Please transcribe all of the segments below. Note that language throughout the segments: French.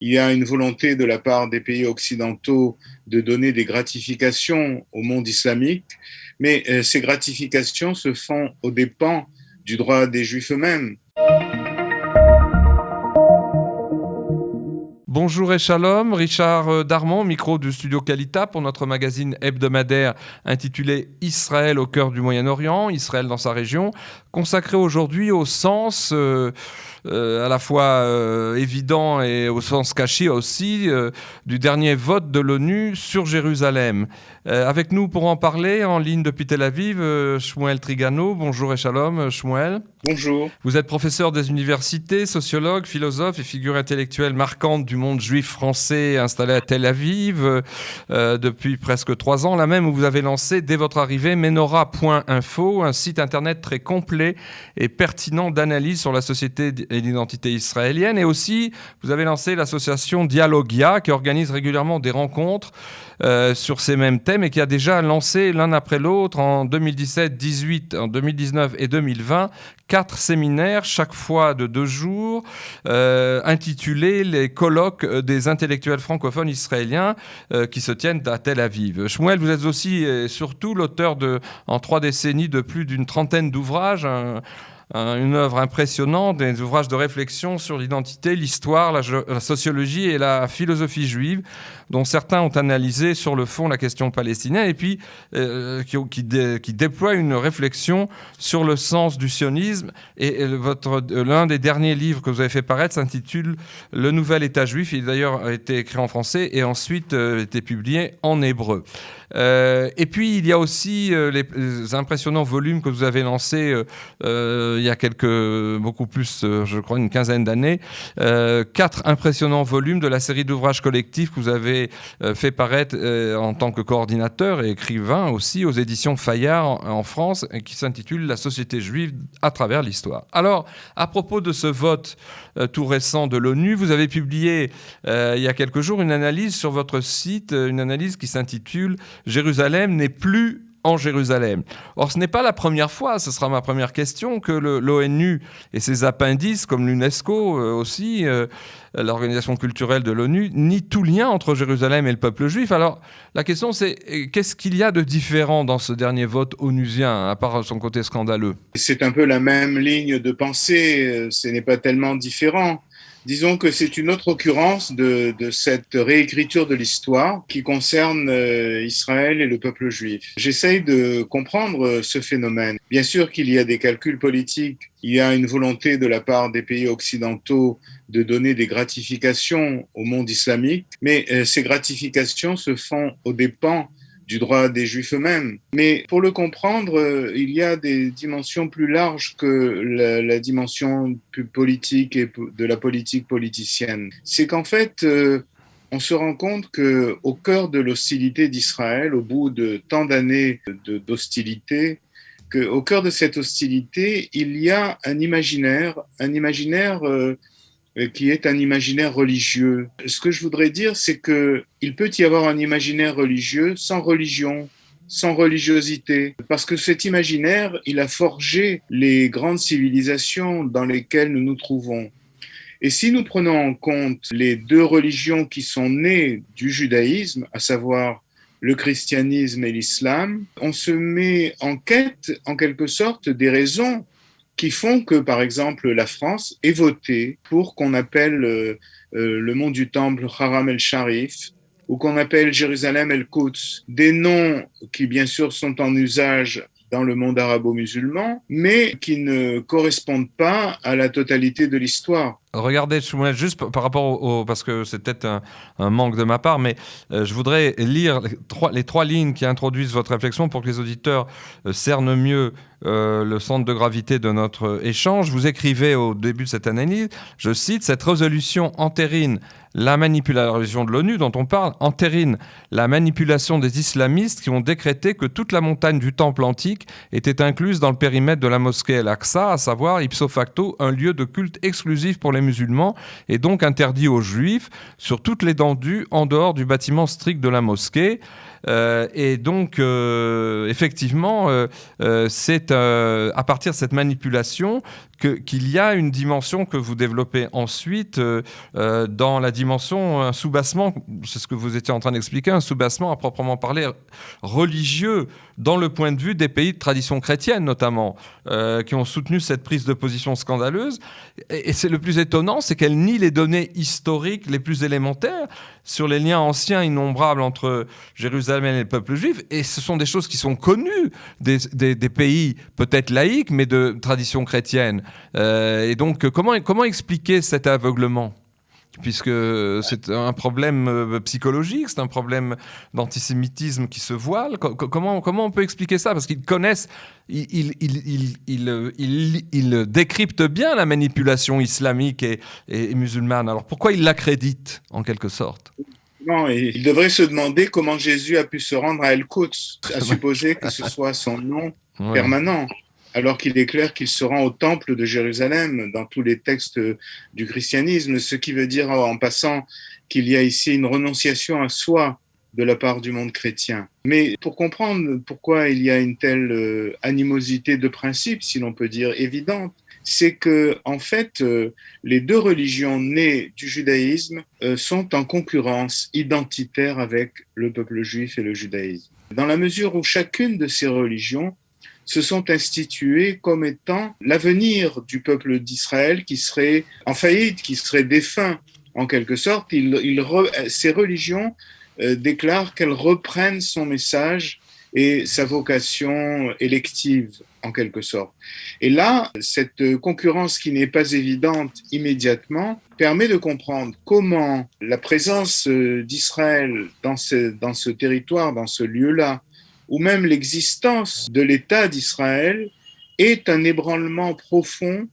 Il y a une volonté de la part des pays occidentaux de donner des gratifications au monde islamique, mais ces gratifications se font aux dépens du droit des Juifs eux-mêmes. Bonjour et shalom, Richard Darmon, micro du studio Kalita pour notre magazine hebdomadaire intitulé Israël au cœur du Moyen-Orient, Israël dans sa région, consacré aujourd'hui au sens à la fois évident et au sens caché aussi du dernier vote de l'ONU sur Jérusalem. Avec nous pour en parler, en ligne depuis Tel Aviv, Shmuel Trigano. Bonjour et shalom, Shmuel. Bonjour. Vous êtes professeur des universités, sociologue, philosophe et figure intellectuelle marquante du monde juif français installé à Tel Aviv depuis presque 3 ans, là même où vous avez lancé dès votre arrivée Menorah.info, un site internet très complet et pertinent d'analyse sur la société et l'identité israélienne. Et aussi, vous avez lancé l'association Dialogia qui organise régulièrement des rencontres sur ces mêmes thèmes et qui a déjà lancé l'un après l'autre en 2017, 2018, en 2019 et 2020 4 séminaires, chaque fois de 2 jours, intitulés les colloques des intellectuels francophones israéliens qui se tiennent à Tel Aviv. Shmuel, vous êtes aussi et surtout l'auteur en 3 décennies de plus d'une trentaine d'ouvrages, une œuvre impressionnante, des ouvrages de réflexion sur l'identité, l'histoire, la sociologie et la philosophie juive, dont certains ont analysé sur le fond la question palestinienne, et puis qui déploient une réflexion sur le sens du sionisme. Et l'un des derniers livres que vous avez fait paraître s'intitule « Le nouvel État juif ». Il a d'ailleurs été écrit en français et ensuite été publié en hébreu. Et puis il y a aussi les impressionnants volumes que vous avez lancés il y a beaucoup plus, je crois, une quinzaine d'années, 4 impressionnants volumes de la série d'ouvrages collectifs que vous avez fait paraître en tant que coordinateur et écrivain aussi aux éditions Fayard en France, et qui s'intitule « La société juive à travers l'histoire ». Alors, à propos de ce vote tout récent de l'ONU, vous avez publié il y a quelques jours une analyse sur votre site, une analyse qui s'intitule « Jérusalem n'est plus en Jérusalem ». Or, ce n'est pas la première fois, ce sera ma première question, que l'ONU et ses appendices, comme l'UNESCO aussi, l'organisation culturelle de l'ONU, nient tout lien entre Jérusalem et le peuple juif. Alors, la question c'est, qu'est-ce qu'il y a de différent dans ce dernier vote onusien, à part son côté scandaleux ? C'est un peu la même ligne de pensée, ce n'est pas tellement différent. Disons que c'est une autre occurrence de cette réécriture de l'histoire qui concerne Israël et le peuple juif. J'essaye de comprendre ce phénomène. Bien sûr qu'il y a des calculs politiques, il y a une volonté de la part des pays occidentaux de donner des gratifications au monde islamique, mais ces gratifications se font aux dépens du droit des Juifs eux-mêmes. Mais pour le comprendre, il y a des dimensions plus larges que la dimension plus politique et de la politique politicienne. C'est qu'en fait, on se rend compte qu'au cœur de l'hostilité d'Israël, au bout de tant d'années d'hostilité, qu'au cœur de cette hostilité, il y a un imaginaire qui est un imaginaire religieux. Ce que je voudrais dire, c'est qu'il peut y avoir un imaginaire religieux sans religion, sans religiosité, parce que cet imaginaire, il a forgé les grandes civilisations dans lesquelles nous nous trouvons. Et si nous prenons en compte les 2 religions qui sont nées du judaïsme, à savoir le christianisme et l'islam, on se met en quête, en quelque sorte, des raisons qui font que, par exemple, la France ait voté pour qu'on appelle le mont du Temple Haram el-Sharif ou qu'on appelle Jérusalem el-Quds, des noms qui, bien sûr, sont en usage dans le monde arabo-musulman, mais qui ne correspondent pas à la totalité de l'histoire. Regardez, Shmuel, juste par rapport parce que c'est peut-être un manque de ma part, mais je voudrais lire les 3 lignes qui introduisent votre réflexion pour que les auditeurs cernent mieux le centre de gravité de notre échange. Vous écrivez au début de cette analyse, je cite, « Cette résolution entérine la résolution de l'ONU dont on parle, entérine la manipulation des islamistes qui ont décrété que toute la montagne du temple antique était incluse dans le périmètre de la mosquée El-Aqsa, à savoir ipso facto un lieu de culte exclusif pour les les musulmans et donc interdit aux juifs sur toute l'étendue en dehors du bâtiment strict de la mosquée. Et donc, effectivement, c'est à partir de cette manipulation qu'il y a une dimension que vous développez ensuite dans la dimension, un soubassement, c'est ce que vous étiez en train d'expliquer, un soubassement à proprement parler religieux dans le point de vue des pays de tradition chrétienne notamment, qui ont soutenu cette prise de position scandaleuse. Et c'est le plus étonnant, c'est qu'elle nie les données historiques les plus élémentaires sur les liens anciens innombrables entre Jérusalem et le peuple juif. Et ce sont des choses qui sont connues des pays peut-être laïques, mais de tradition chrétienne. Et donc, comment expliquer cet aveuglement ? Puisque c'est un problème psychologique, c'est un problème d'antisémitisme qui se voile. Comment on peut expliquer ça ? Parce qu'ils connaissent, ils décryptent bien la manipulation islamique et musulmane. Alors pourquoi ils l'accréditent, en quelque sorte ? Non, et il devrait se demander comment Jésus a pu se rendre à El-Quds, à supposer que ce soit son nom permanent. Alors qu'il est clair qu'il se rend au temple de Jérusalem dans tous les textes du christianisme, ce qui veut dire en passant qu'il y a ici une renonciation à soi de la part du monde chrétien. Mais pour comprendre pourquoi il y a une telle animosité de principe, si l'on peut dire évidente, c'est que en fait, les deux religions nées du judaïsme sont en concurrence identitaire avec le peuple juif et le judaïsme. Dans la mesure où chacune de ces religions se sont instituées comme étant l'avenir du peuple d'Israël qui serait en faillite, qui serait défunt en quelque sorte. Ces religions déclarent qu'elles reprennent son message et sa vocation élective en quelque sorte. Et là, cette concurrence qui n'est pas évidente immédiatement permet de comprendre comment la présence d'Israël dans ce territoire, dans ce lieu-là, ou même l'existence de l'État d'Israël est un ébranlement profond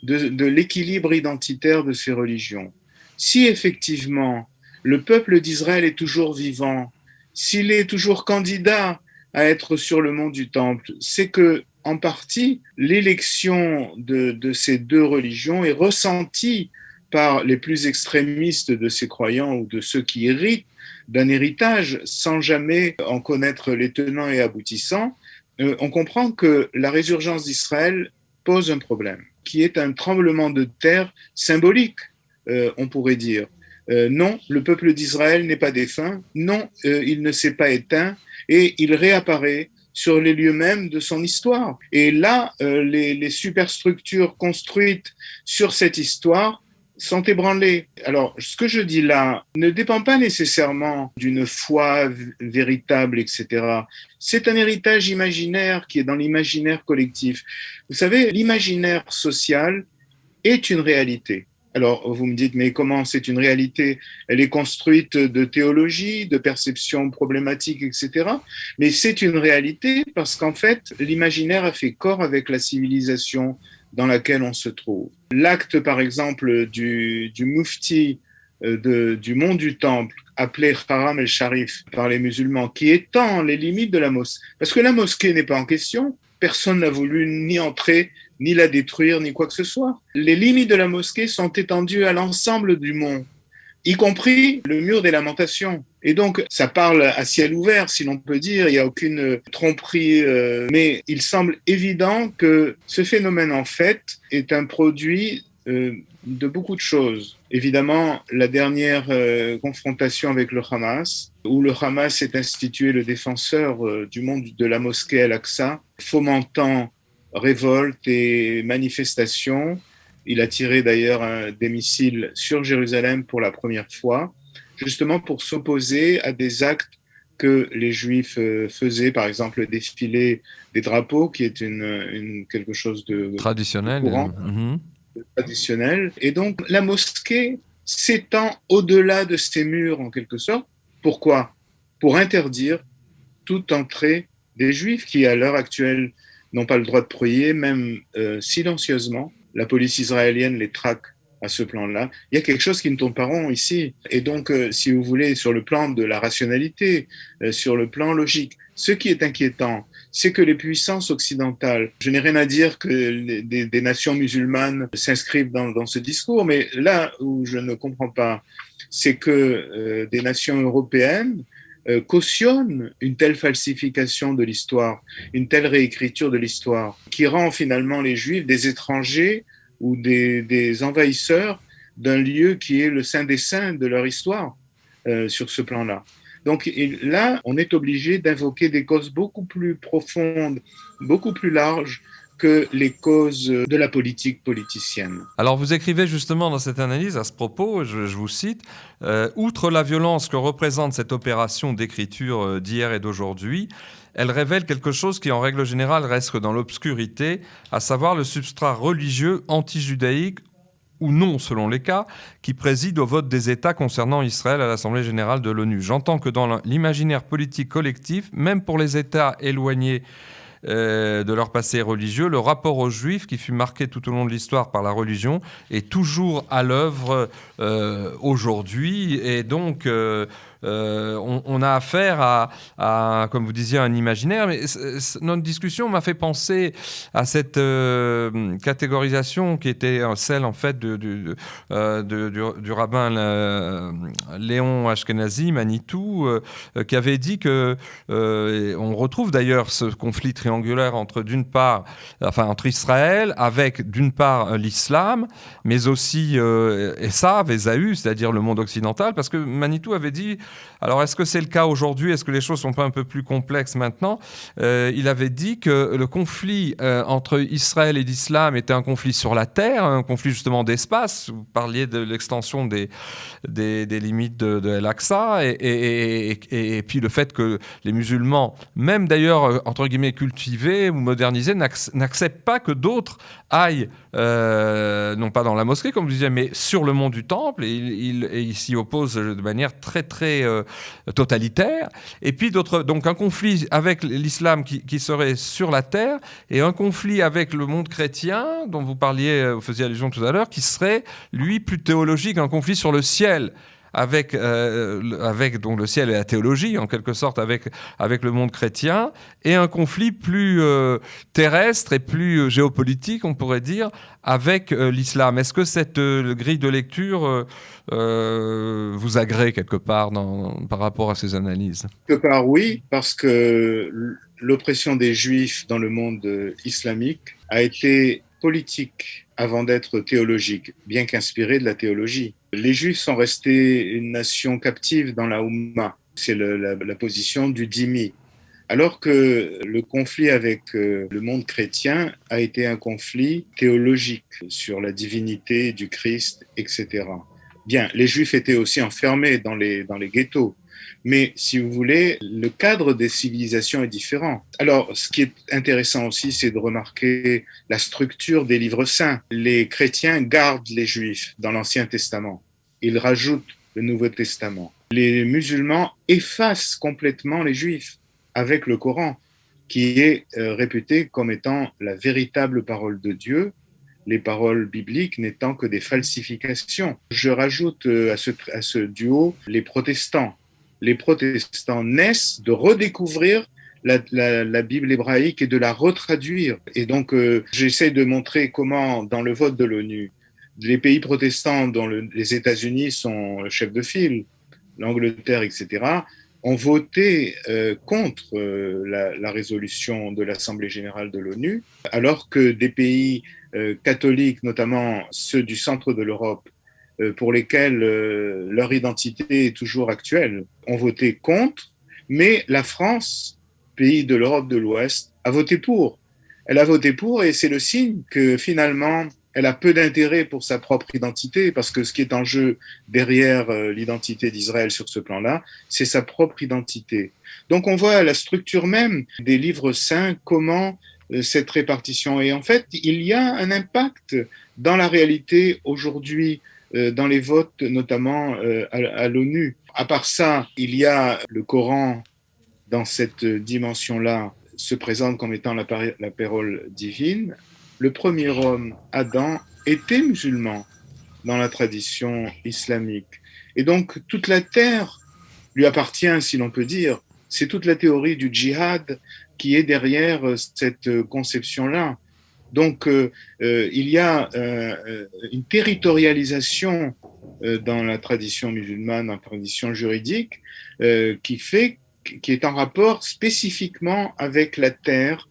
de l'équilibre identitaire de ces religions. Si effectivement le peuple d'Israël est toujours vivant, s'il est toujours candidat à être sur le mont du Temple, c'est que, en partie, l'élection de ces deux religions est ressentie par les plus extrémistes de ces croyants ou de ceux qui héritent d'un héritage sans jamais en connaître les tenants et aboutissants. On comprend que la résurgence d'Israël pose un problème, qui est un tremblement de terre symbolique, on pourrait dire. Non, le peuple d'Israël n'est pas défunt, non, il ne s'est pas éteint, et il réapparaît sur les lieux mêmes de son histoire. Et là, les superstructures construites sur cette histoire sont ébranlées. Alors, ce que je dis là ne dépend pas nécessairement d'une foi véritable, etc. C'est un héritage imaginaire qui est dans l'imaginaire collectif. Vous savez, l'imaginaire social est une réalité. Alors, vous me dites, mais comment c'est une réalité ? Elle est construite de théologie, de perceptions problématiques, etc. Mais c'est une réalité parce qu'en fait, l'imaginaire a fait corps avec la civilisation dans laquelle on se trouve. L'acte, par exemple, du mufti du mont du Temple, appelé Haram el-Sharif par les musulmans, qui étend les limites de la mosquée, parce que la mosquée n'est pas en question, personne n'a voulu ni entrer, ni la détruire, ni quoi que ce soit. Les limites de la mosquée sont étendues à l'ensemble du mont, y compris le mur des lamentations. Et donc, ça parle à ciel ouvert, si l'on peut dire, il n'y a aucune tromperie, mais il semble évident que ce phénomène, en fait, est un produit de beaucoup de choses. Évidemment, la dernière confrontation avec le Hamas, où le Hamas est institué le défenseur du monde de la mosquée Al-Aqsa, fomentant révolte et manifestations. Il a tiré d'ailleurs des missiles sur Jérusalem pour la première fois, justement pour s'opposer à des actes que les Juifs faisaient, par exemple le défilé des drapeaux, qui est quelque chose de traditionnel, courant, traditionnel. Et donc la mosquée s'étend au-delà de ces murs en quelque sorte. Pourquoi ? Pour interdire toute entrée des Juifs qui, à l'heure actuelle, n'ont pas le droit de prier, même silencieusement. La police israélienne les traque à ce plan-là. Il y a quelque chose qui ne tourne pas rond ici. Et donc, si vous voulez, sur le plan de la rationalité, sur le plan logique, Ce qui est inquiétant, c'est que les puissances occidentales, je n'ai rien à dire que des nations musulmanes s'inscrivent dans ce discours, mais là où je ne comprends pas, c'est que des nations européennes cautionnent une telle falsification de l'histoire, une telle réécriture de l'histoire, qui rend finalement les Juifs des étrangers ou des envahisseurs d'un lieu qui est le saint des saints de leur histoire sur ce plan-là. Donc là, on est obligé d'invoquer des causes beaucoup plus profondes, beaucoup plus larges que les causes de la politique politicienne. Alors vous écrivez justement dans cette analyse à ce propos, je vous cite, outre la violence que représente cette opération d'écriture d'hier et d'aujourd'hui, elle révèle quelque chose qui en règle générale reste dans l'obscurité, à savoir le substrat religieux anti-judaïque ou non, selon les cas, qui préside au vote des États concernant Israël à l'Assemblée générale de l'ONU. J'entends que dans l'imaginaire politique collectif, même pour les États éloignés de leur passé religieux, le rapport aux Juifs, qui fut marqué tout au long de l'histoire par la religion, est toujours à l'œuvre aujourd'hui. Et donc, on a affaire à, comme vous disiez, un imaginaire. Mais notre discussion m'a fait penser à cette catégorisation qui était celle, en fait, du rabbin Léon Ashkenazi, Manitou, qui avait dit que, on retrouve d'ailleurs ce conflit triangulaire entre entre Israël avec d'une part l'islam, mais aussi Esav, Ésaü, c'est-à-dire le monde occidental, parce que Manitou avait dit, alors est-ce que c'est le cas aujourd'hui, est-ce que les choses sont pas un peu plus complexes maintenant, il avait dit que le conflit entre Israël et l'islam était un conflit sur la terre, un conflit justement d'espace. Vous parliez de l'extension des limites de El-Aqsa et puis le fait que les musulmans, même d'ailleurs entre guillemets cultivés ou modernisés, n'acceptent pas que d'autres aillent, non pas dans la mosquée comme vous disiez, mais sur le mont du Temple, et ils s'y opposent de manière très très totalitaire. Et puis donc un conflit avec l'islam qui serait sur la terre, et un conflit avec le monde chrétien dont vous parliez, vous faisiez allusion tout à l'heure, qui serait lui plus théologique, un conflit sur le ciel. Avec donc le ciel et la théologie, en quelque sorte, avec le monde chrétien, et un conflit plus terrestre et plus géopolitique, on pourrait dire, avec l'islam. Est-ce que cette grille de lecture vous agrée quelque part par rapport à ces analyses ? Quelque part, oui, parce que l'oppression des Juifs dans le monde islamique a été politique avant d'être théologique, bien qu'inspirée de la théologie. Les Juifs sont restés une nation captive dans la Oumma. C'est la position du dhimmi. Alors que le conflit avec le monde chrétien a été un conflit théologique sur la divinité du Christ, etc. Bien, les Juifs étaient aussi enfermés dans les ghettos. Mais si vous voulez, le cadre des civilisations est différent. Alors, ce qui est intéressant aussi, c'est de remarquer la structure des livres saints. Les chrétiens gardent les Juifs dans l'Ancien Testament. Ils rajoutent le Nouveau Testament. Les musulmans effacent complètement les Juifs avec le Coran, qui est réputé comme étant la véritable parole de Dieu, les paroles bibliques n'étant que des falsifications. Je rajoute à ce duo les protestants. Les protestants naissent de redécouvrir la Bible hébraïque et de la retraduire. Et donc, j'essaie de montrer comment, dans le vote de l'ONU, les pays protestants, dont les États-Unis sont chefs de file, l'Angleterre, etc., ont voté contre la résolution de l'Assemblée générale de l'ONU, alors que des pays catholiques, notamment ceux du centre de l'Europe, pour lesquels leur identité est toujours actuelle, ont voté contre, mais la France, pays de l'Europe de l'Ouest, a voté pour. Elle a voté pour, et c'est le signe que finalement, elle a peu d'intérêt pour sa propre identité, parce que ce qui est en jeu derrière l'identité d'Israël sur ce plan-là, c'est sa propre identité. Donc on voit à la structure même des livres saints comment cette répartition. Et en fait, il y a un impact dans la réalité aujourd'hui, dans les votes, notamment à l'ONU. À part ça, il y a le Coran, dans cette dimension-là, se présente comme étant la parole divine. Le premier homme, Adam, était musulman dans la tradition islamique. Et donc, toute la terre lui appartient, si l'on peut dire. c'est toute la théorie du djihad qui est derrière cette conception-là. Donc, il y a une territorialisation dans la tradition musulmane, dans la tradition juridique, qui est en rapport spécifiquement avec la terre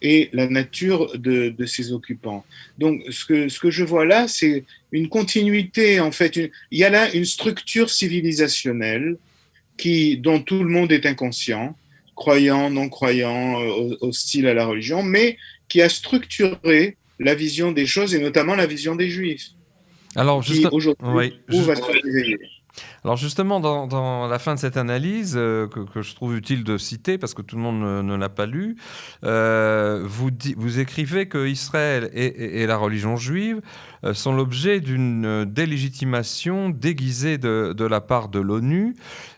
et la nature de ses occupants. Donc, ce que je vois là, c'est une continuité, en fait. Il y a là une structure civilisationnelle dont tout le monde est inconscient, croyant, non croyant, hostile à la religion, mais qui a structuré la vision des choses et notamment la vision des Juifs, Alors, qui aujourd'hui oui, va se réveiller. Alors justement, dans la fin de cette analyse, que je trouve utile de citer, parce que tout le monde ne l'a pas lu, vous écrivez que Israël et la religion juive sont l'objet d'une délégitimation déguisée de la part de l'ONU,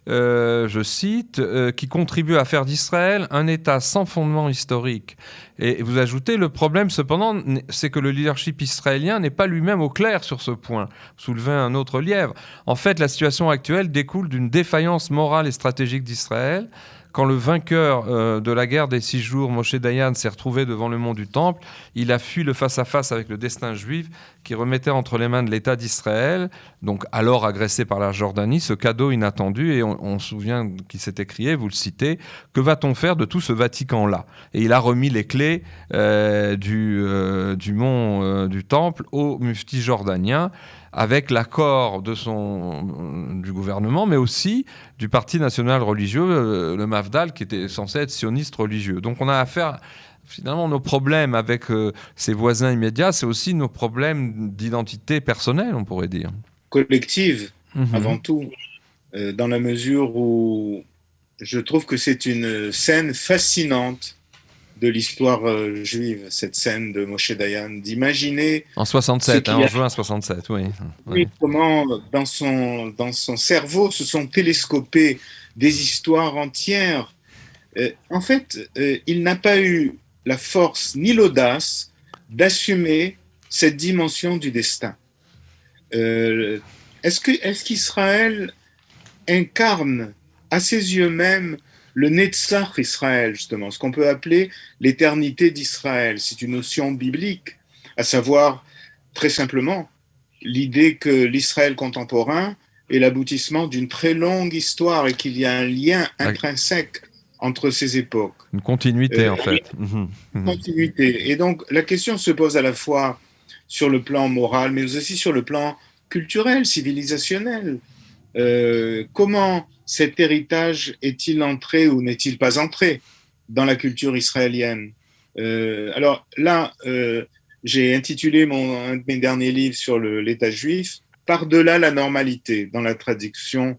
je cite, qui contribue à faire d'Israël un État sans fondement historique. Et vous ajoutez, le problème cependant, c'est que le leadership israélien n'est pas lui-même au clair sur ce point. Soulevez un autre lièvre. En fait, la situation actuelle découle d'une défaillance morale et stratégique d'Israël. Quand le vainqueur de la guerre des 6 jours, Moshe Dayan, s'est retrouvé devant le mont du Temple, il a fui le face-à-face avec le destin juif qui remettait entre les mains de l'État d'Israël, donc alors agressé par la Jordanie, ce cadeau inattendu. Et on se souvient qu'il s'est écrié, vous le citez, « Que va-t-on faire de tout ce Vatican-là » Et il a remis les clés du mont du Temple au mufti jordanien, avec l'accord du gouvernement, mais aussi du Parti national religieux, le Mafdal, qui était censé être sioniste religieux. Donc on a affaire, finalement, nos problèmes avec ses voisins immédiats, c'est aussi nos problèmes d'identité personnelle, on pourrait dire. Collective, avant tout, dans la mesure où je trouve que c'est une scène fascinante de l'histoire juive, cette scène de Moshe Dayan, d'imaginer... En 67, en juin 67, oui. Oui, comment dans son cerveau se sont télescopées des histoires entières. En fait, il n'a pas eu la force ni l'audace d'assumer cette dimension du destin. Est-ce qu'Israël incarne à ses yeux même le Netzach Israël, justement, ce qu'on peut appeler l'éternité d'Israël? C'est une notion biblique, à savoir, très simplement, l'idée que l'Israël contemporain est l'aboutissement d'une très longue histoire et qu'il y a un lien intrinsèque entre ces époques. Une continuité, en fait. Une continuité. Et donc, la question se pose à la fois sur le plan moral, mais aussi sur le plan culturel, civilisationnel. Comment cet héritage est-il entré ou n'est-il pas entré dans la culture israélienne? Alors là, j'ai intitulé un de mes derniers livres sur l'État juif, Par-delà la normalité, dans la traduction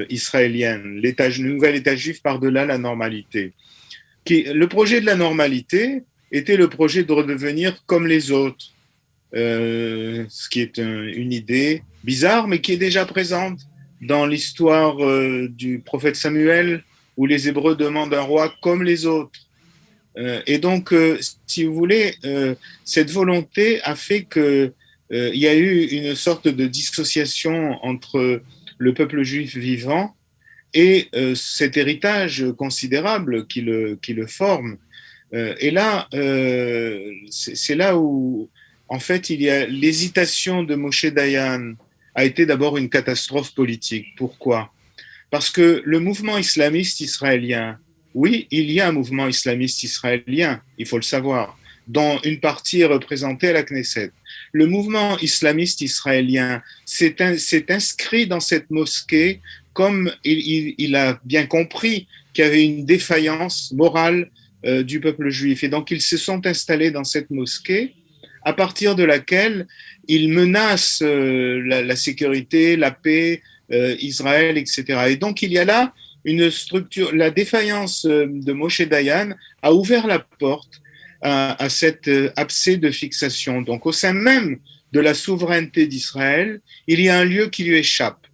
israélienne, le nouvel État juif par-delà la normalité. Le projet de la normalité était le projet de redevenir comme les autres, ce qui est une idée bizarre, mais qui est déjà présente dans l'histoire du prophète Samuel, où les Hébreux demandent un roi comme les autres. Et donc, si vous voulez, cette volonté a fait qu'il y a eu une sorte de dissociation entre le peuple juif vivant et cet héritage considérable qui le forme. Et là, c'est là où, en fait, il y a l'hésitation de Moshe Dayan a été d'abord une catastrophe politique. Pourquoi? Parce que le mouvement islamiste israélien, oui, il y a un mouvement islamiste israélien, il faut le savoir, dont une partie est représentée à la Knesset. Le mouvement islamiste israélien s'est inscrit dans cette mosquée comme il a bien compris qu'il y avait une défaillance morale du peuple juif. Et donc, ils se sont installés dans cette mosquée à partir de laquelle ils menacent la sécurité, la paix, Israël, etc. Et donc, il y a là une structure, la défaillance de Moshe Dayan a ouvert la porte à cet abcès de fixation. Donc, au sein même de la souveraineté d'Israël, il y a un lieu qui lui échappe.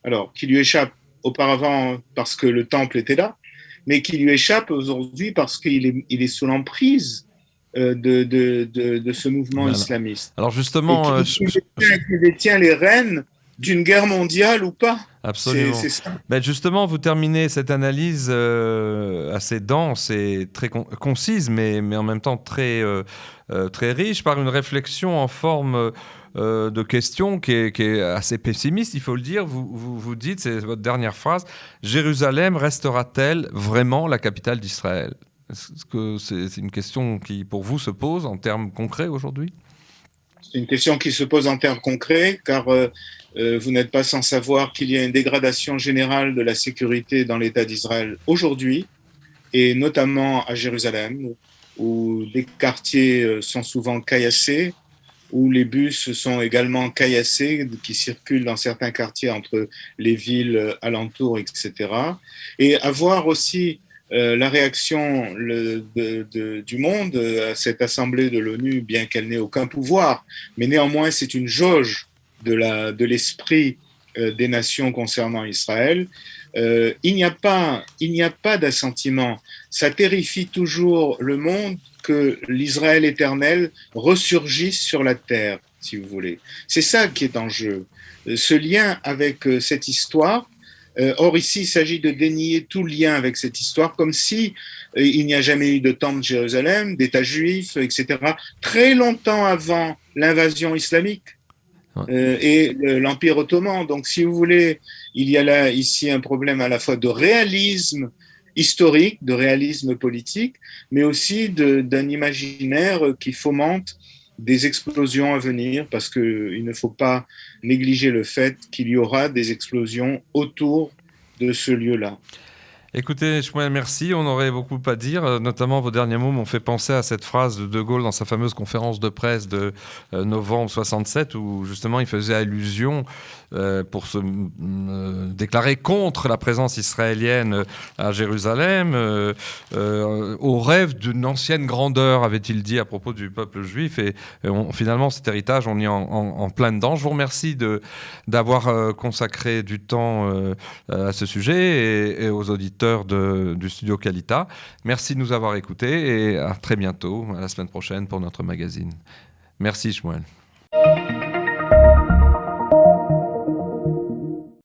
Alors, qui lui échappe auparavant parce que le temple était là, mais qui lui échappe aujourd'hui parce qu'il est sous l'emprise de ce mouvement islamiste. Alors justement, qui détient les rênes d'une guerre mondiale ou pas. Absolument. C'est ça. Ben justement, vous terminez cette analyse assez dense et très concise, mais en même temps très riche par une réflexion en forme de question qui est assez pessimiste, il faut le dire. Vous dites, c'est votre dernière phrase, Jérusalem restera-t-elle vraiment la capitale d'Israël? Est-ce que c'est une question qui, pour vous, se pose en termes concrets aujourd'hui? C'est une question qui se pose en termes concrets, car vous n'êtes pas sans savoir qu'il y a une dégradation générale de la sécurité dans l'État d'Israël aujourd'hui, et notamment à Jérusalem, où des quartiers sont souvent caillassés, où les bus sont également caillassés, qui circulent dans certains quartiers entre les villes alentours, etc. Et avoir aussi la réaction du monde à cette assemblée de l'ONU, bien qu'elle n'ait aucun pouvoir, mais néanmoins c'est une jauge de l'esprit des nations concernant Israël. Il n'y a pas d'assentiment. Ça terrifie toujours le monde que l'Israël éternel ressurgisse sur la terre, si vous voulez. C'est ça qui est en jeu. Ce lien avec cette histoire. Or, ici, il s'agit de dénier tout lien avec cette histoire, comme si il n'y a jamais eu de temple de Jérusalem, d'État juif, etc., très longtemps avant l'invasion islamique. Et l'Empire ottoman. Donc, si vous voulez, il y a là, ici, un problème à la fois de réalisme historique, de réalisme politique, mais aussi d'un imaginaire qui fomente des explosions à venir, parce qu'il ne faut pas négliger le fait qu'il y aura des explosions autour de ce lieu-là. Écoutez, Shmuel, merci. On aurait beaucoup à dire. Notamment, vos derniers mots m'ont fait penser à cette phrase de De Gaulle dans sa fameuse conférence de presse de novembre 67, où justement il faisait allusion pour se déclarer contre la présence israélienne à Jérusalem, au rêve d'une ancienne grandeur, avait-il dit à propos du peuple juif. Et finalement, cet héritage, on y est en plein dedans. Je vous remercie d'avoir consacré du temps à ce sujet et aux auditeurs du studio Qualita. Merci de nous avoir écoutés et à très bientôt, à la semaine prochaine pour notre magazine. Merci, Shmuel.